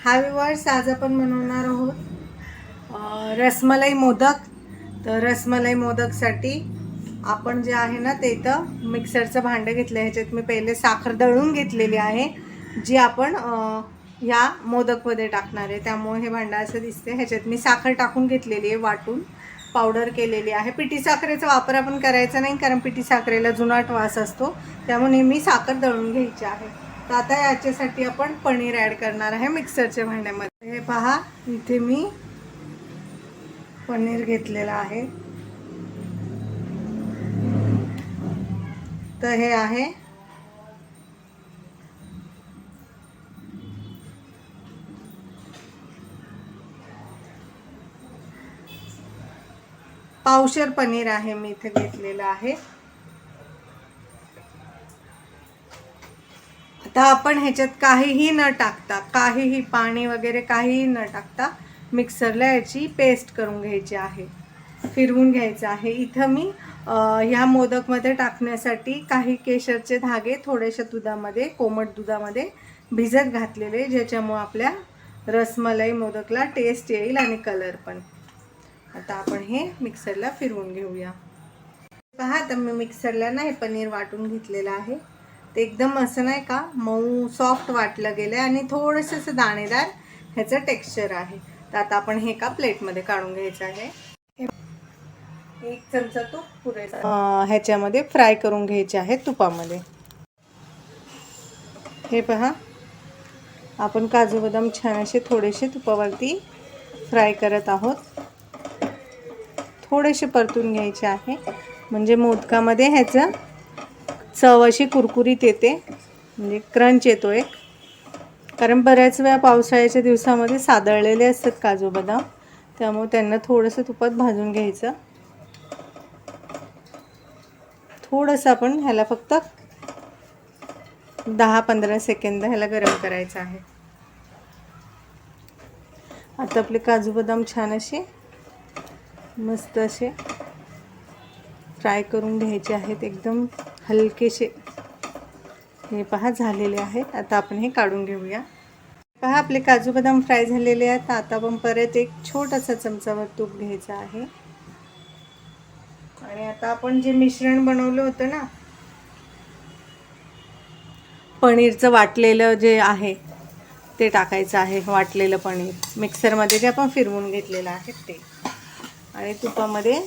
हाय viewers, आज आपण बनवणार आहोत रसमलाई मोदक. तर रसमलाई मोदकसाठी आपण जे आहे ना ते इथं मिक्सरचं भांडं घेतलं. ह्याच्यात मी पहिले साखर दळून घेतलेली आहे, जी आपण ह्या मोदकमध्ये टाकणार आहे. त्यामुळे हे भांडं असं दिसते. ह्याच्यात मी साखर टाकून घेतलेली आहे, वाटून पावडर केलेली आहे. पिठी साखरेचा वापर आपण करायचा नाही, कारण पिठी साखरेला जुनाट वास असतो. त्यामुळे नेहमी साखर दळून घ्यायची आहे. तर आता याच्यासाठी आपण पनीर ॲड करणार आहे मिक्सरच्या भांड्यामध्ये. हे पहा, इथे मी पनीर घेतलेलं आहे. तर हे आहे पावशेर पनीर आहे, मी इथे घेतलेलं आहे. आता आपण ह्याच्यात काहीही न टाकता, काहीही पाणी वगैरे काहीही न टाकता मिक्सरला याची पेस्ट करून घ्यायची आहे, फिरवून घ्यायचं आहे. इथं मी ह्या मोदकमध्ये टाकण्यासाठी काही केशरचे धागे थोड्याशा दुधामध्ये, कोमट दुधामध्ये भिजत घातलेले, ज्याच्यामुळे आपल्या रसमलाई मोदकला टेस्ट येईल आणि कलर पण. आता आपण हे मिक्सरला फिरवून घेऊया. पहा, आता मी मिक्सरला ना हे पनीर वाटून घेतलेलं आहे. ते एकदम असं नाही का मऊ सॉफ्ट वाटलं गेलं आणि थोडंसं असं दाणेदार ह्याचं टेक्स्चर आहे. तर आता आपण हे का प्लेटमध्ये काढून घ्यायचं आहे. 1 चमचा तूप पुरेसा ह्याच्यामध्ये फ्राय करून घ्यायचे आहे तुपामध्ये. हे पहा, आपण काजू बदाम छान असे थोडेसे तुपावरती फ्राय करत आहोत. थोडेसे परतून घ्यायचे आहे, म्हणजे मोदकामध्ये ह्याचं चव अशी कुरकुरीत येते, म्हणजे क्रंच येतो एक. कारण बऱ्याच वेळा पावसाळ्याच्या दिवसामध्ये सादळलेले असतात काजू बदाम, त्यामुळे त्यांना थोडंसं तुपात भाजून घ्यायचं. थोडंसं आपण ह्याला फक्त 10-15 सेकंद ह्याला गरम करायचं आहे. आता आपले काजू बदाम छान असे मस्त असे फ्राय करून घ्यायचे आहेत, एकदम हलकेसे. हे पहा झालेले आहेत. आता आपण हे काढून घेऊया. पहा, आपले काजू बदाम फ्राय झालेले आहेत. आता आपण परत एक छोटासा चमचाभर तूप घ्यायचा आहे आणि आता आपण जे मिश्रण बनवलं होतं ना, पनीरचं वाटलेलं जे आहे ते टाकायचं आहे. वाटलेलं पनीर मिक्सरमध्ये जे आपण फिरवून घेतलेलं आहे ते, आणि तुपामध्ये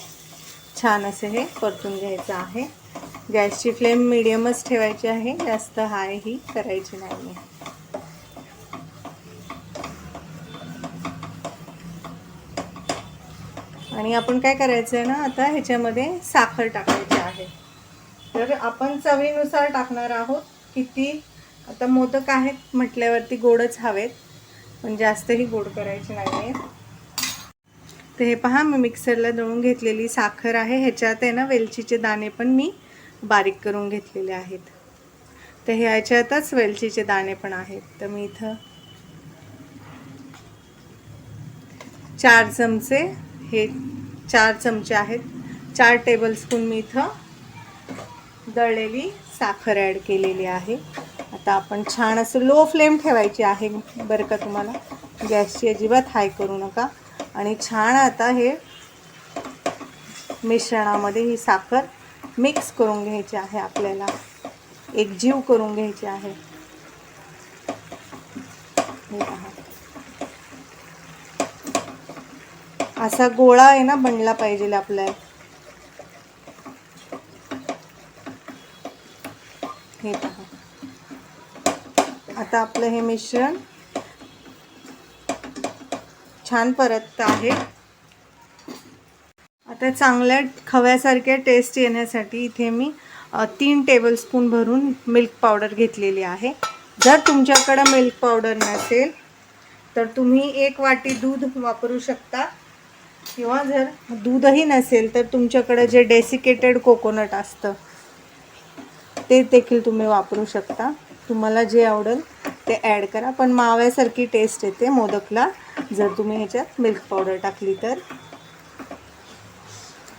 छान असे हे परतून घ्यायचं आहे. गॅसची फ्लेम मीडियमच ठेवायची आहे, जास्त हाय ही करायची नाही. आणि आपण काय करायचं आहे ना, आता ह्याच्यामध्ये साखर टाकायची आहे. तर आपण चवीनुसार टाकणार आहोत. किती, आता मोदक आहेत म्हटल्यावरती गोडच हवेत, पण जास्तही गोड करायचे नाही आहेत. तर हे पहा, मी मिक्सरला दळून घेतलेली साखर आहे. ह्याच्यात आहे ना वेलचीचे दाणे पण मी बारीक करून घेतलेले आहेत. तर ह्याच्यातच वेलचीचे दाणे पण आहेत. तर मी इथं 4 चमचे, हे 4 चमचे आहेत. 4 टेबलस्पून मी इथं दळलेली साखर ॲड केलेली आहे. आता आपण छान असं लो फ्लेम ठेवायची आहे बरं का तुम्हाला. गॅसची अजिबात हाय करू नका. आणि छान आता हे मिश्रणामध्ये ही साखर मिक्स करून घ्यायची आहे. आपल्याला एकजीव करून घ्यायची आहे. हे पहा, असा गोळा आहे ना बनला पाहिजे आपल्याला. हे पहा, आता आपलं हे मिश्रण छान परततं आहे. आता चांगल्या खव्यासारख्या टेस्ट येण्यासाठी इथे मी 3 टेबलस्पून भरून मिल्क पावडर घेतलेली आहे. जर तुमच्याकडं मिल्क पावडर नसेल तर तुम्ही 1 वाटी दूध वापरू शकता, किंवा जर दूधही नसेल तर तुमच्याकडं जे डेसिकेटेड कोकोनट असतं ते देखील तुम्ही वापरू शकता. तुम्हाला जे आवडेल ते ॲड करा, पण माव्यासारखी टेस्ट येते मोदकला जर तुम्ही ह्याच्यात मिल्क पावडर टाकली तर.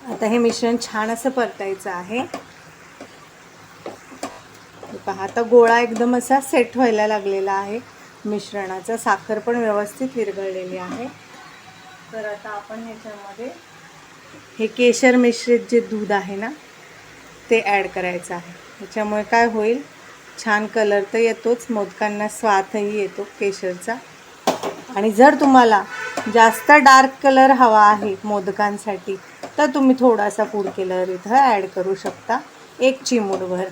आता हे मिश्रण छान असं परतायचं आहे. पहा, आता गोळा एकदम असा सेट व्हायला लागलेला आहे. मिश्रणाचा, साखर पण व्यवस्थित विरघळलेली आहे. तर आता आपण ह्याच्यामध्ये हे केशर मिश्रित जे दूध आहे ना ते ॲड करायचं आहे. ह्याच्यामुळे काय होईल, छान कलर तर येतोच, मोदकांना स्वादही येतो केशरचा. आणि जर तुम्हाला जास्त डार्क कलर हवा आहे मोदकांसाठी तर तुम्ही थोडासा फूड कलर इथं ॲड करू शकता, 1 चिमूटभर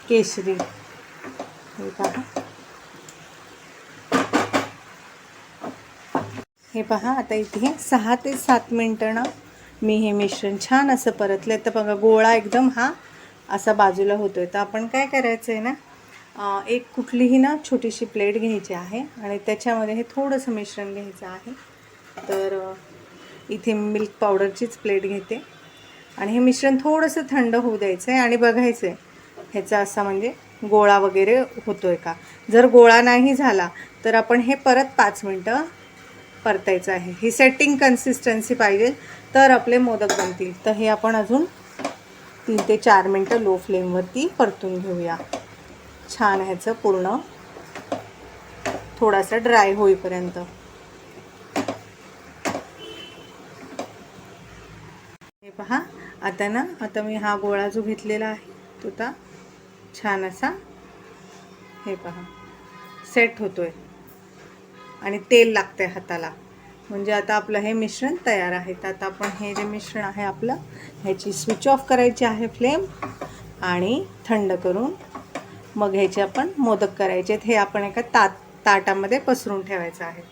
केशरी. हे पहा, हे पहा. आता इथे 6 ते 7 मिनटं ना मी हे मिश्रण छान असं परतलं. तर बघा गोळा एकदम हा असा बाजूला होतोय. तर आपण काय करायचं आहे ना, एक कुठलीही ना छोटीशी प्लेट घ्यायची आहे आणि त्याच्यामध्ये हे थोडंसं मिश्रण घ्यायचं आहे. तर इथे मिल्क पावडरचीच प्लेट घेते आणि हे मिश्रण थोडंसं थंड होऊ द्यायचं आहे आणि बघायचं आहे ह्याचा असा म्हणजे गोळा वगैरे होतो आहे का. जर गोळा नाही झाला तर आपण हे परत 5 मिनटं परतायचं आहे. ही सेटिंग कन्सिस्टन्सी पाहिजे तर आपले मोदक बनतील. तर हे आपण अजून 3 ते 4 मिनटं लो फ्लेमवरती परतून घेऊया. छान ह्याचं पूर्ण थोडासा ड्राय होईपर्यंत. हे पहा, आता मी हा गोळा जो घेतलेला आहे तो आता छान असा हे पहा सेट होतोय आणि तेल लागतंय हाताला. म्हणजे आता आपलं हे मिश्रण तयार आहे. तर आता आपण हे जे मिश्रण आहे आपलं, ह्याची स्विच ऑफ करायची आहे फ्लेम आणि थंड करून मग ह्याचे आपण मोदक करायचे. हे आपण एका ताटामध्ये पसरून ठेवायचं आहे.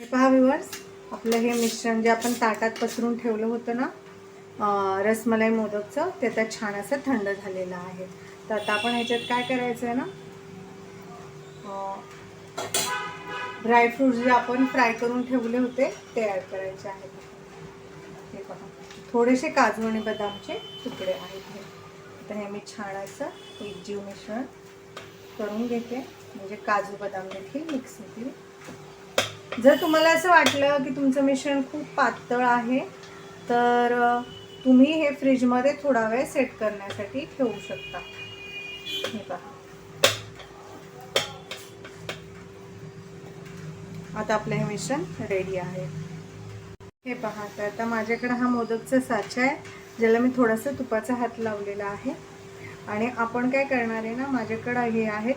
हे पहा व्ह्यूअर्स, आपलं हे मिश्रण जे आपण ताटात पसरून ठेवलं होतं ना रसमलाई मोदकचं, ते आता छान असं थंड झालेलं आहे. तर आता आपण ह्याच्यात काय करायचं आहे ना, ड्रायफ्रूट्स जे आपण फ्राय करून ठेवले होते ते ॲड करायचे आहेत. हे पहा, थोडेसे काजू आणि बदामचे तुकडे आहेत हे. तर हे मी छान असं एकजीव मिश्रण करून घेते, म्हणजे काजू बदाम देखील मिक्स होतील. जर तुम्हाला असं वाटलं की तुमचं मिश्रण खूप पातळ आहे तर तुम्ही हे फ्रीजमध्ये थोडा वेळ सेट करण्यासाठी ठेवू शकता. हे पहा, आता आपलं हे मिश्रण रेडी आहे. हे पहा, तर आता माझ्याकडे हा मोदकचा साचा आहे ज्याला मी थोडासा तुपाचा हात लावलेला आहे. आणि आपण काय करणार आहे ना, माझ्याकडे हे आहेत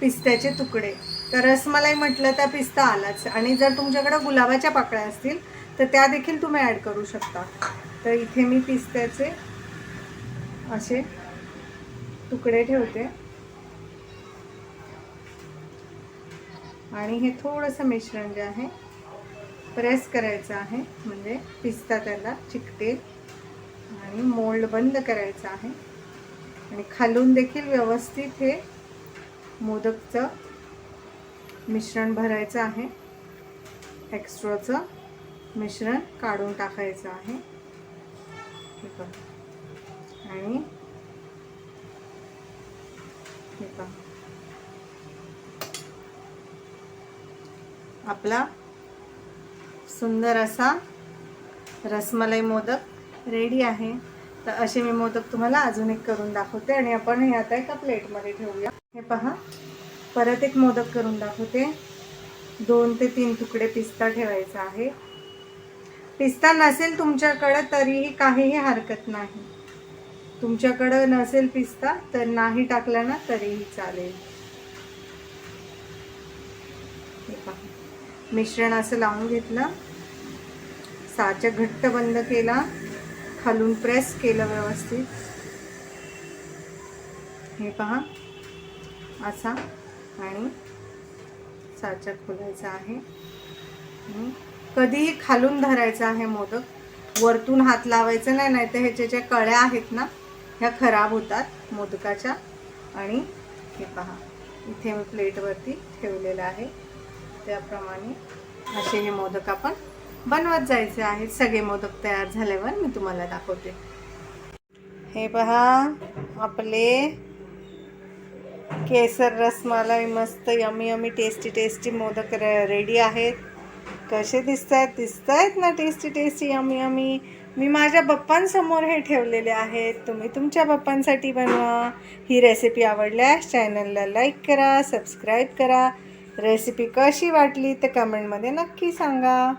पिस्त्याचे तुकडे. तर रसमलाई म्हटलं तर पिस्ता आलाच, आणि जर तुमच्याकडे गुलाबाच्या पाकळ्या असतील तर त्या देखील तुम्ही ॲड करू शकता. तर इथे मी पिस्त्याचे असे तुकडे ठेवते आणि हे थोडंसं मिश्रण जे आहे प्रेस करायचं आहे, म्हणजे पिस्ता त्याला चिकटेल. आणि मोल्ड बंद करायचा आहे आणि खालून देखील व्यवस्थित हे मोदकचं मिश्रण भरायचं आहे. एक्स्ट्राचं मिश्रण काढून टाकायचं आहे. आणि हे पहा, आपला सुंदर असा रसमलाई मोदक रेडी आहे. तर असे मी मोदक तुम्हाला अजून एक करून दाखवते आणि आपण हे आता एका प्लेटमध्ये ठेवूया. हे पहा, परत एक मोदक करून दाखवते. 2 ते 3 तुकडे पिस्ता ठेवायचा आहे. पिस्ता नसेल तुमच्याकडे तरीही काहीही हरकत नाही. तुमच्याकडे नसेल पिस्ता तर नाही टाकला ना तरीही चालेल. हे पहा, मिश्रण असं लावून घेतलं, साचा घट्ट बंद केला, खालून प्रेस केलं व्यवस्थित. हे पहा असा, आणि साचा खोलायचा आहे. कधीही खालून धरायचा आहे मोदक, वरतून हात लावायचा नाही, नाहीतर ह्याच्या ज्या कळ्या आहेत ना ह्या खराब होतात मोदकाच्या. आणि हे पहा, इथे मी प्लेटवरती ठेवलेलं आहे त्याप्रमाणे असे हे मोदक आपण बनवत जायचे आहेत. सगळे मोदक तयार झाल्यावर मी तुम्हाला दाखवते. हे पहा, आपले केसर रसमलाई मस्त yummy yummy tasty modak ready आहेत. कसे दिसत आहेत ना टेस्टी यमी यमी. मी माझ्या पप्पांसमोर हे ठेवलेले आहेत. तुम्ही तुमच्या पप्पांसाठी बनवा. ही रेसिपी आवडल्यास चॅनलला लाईक करा, सबस्क्राईब करा. रेसिपी कशी वाटली ते कमेंटमध्ये नक्की सांगा.